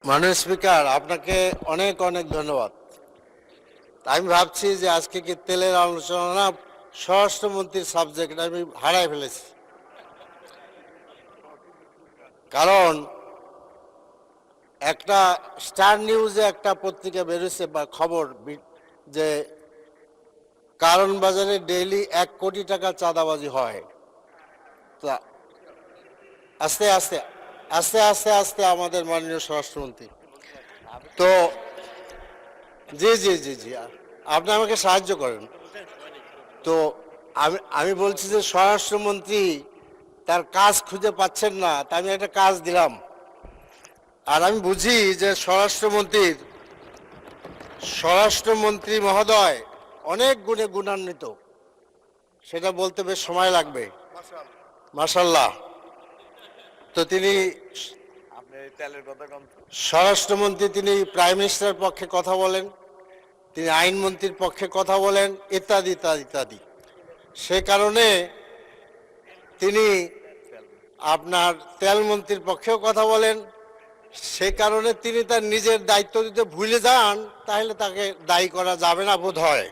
মাননীয় স্পিকার, আপনাকে অনেক অনেক ধন্যবাদ। আমি ভাবছি যে আজকে কি তেলের আলোচনা না, স্বরাষ্ট্রমন্ত্রীর সাবজেক্ট আমি হারাই ফেলেছি। কারণ একটা স্টার নিউজে একটা পত্রিকা বেরোচ্ছে বা খবর যে কারণ বাজারে ডেইলি 1 কোটি টাকা চাঁদাবাজি হয়। তা আস্তে আস্তে আস্তে আস্তে আস্তে আমাদের মাননীয় স্বরাষ্ট্রমন্ত্রী, তো জি জি জি জি আপনি আমাকে সাহায্য করেন। তো আমি আমি বলছি যে স্বরাষ্ট্রমন্ত্রী তার কাজ খুঁজে পাচ্ছেন না, তা আমি একটা কাজ দিলাম। আর আমি বুঝি যে স্বরাষ্ট্রমন্ত্রী মহোদয় অনেক গুণে গুণান্বিত, সেটা বলতে বেশ সময় লাগবে। মাশাআল্লাহ। তো তিনি স্বরাষ্ট্রমন্ত্রী, তিনি প্রাইম মিনিস্টারের পক্ষে কথা বলেন, তিনি আইনমন্ত্রীর পক্ষে কথা বলেন, ইত্যাদি ইত্যাদি ইত্যাদি। সে কারণে তিনি আপনার তেলমন্ত্রীর পক্ষেও কথা বলেন। সে কারণে তিনি তার নিজের দায়িত্ব দিতে ভুলে যান, তাহলে তাকে দায়ী করা যাবে না বোধ হয়।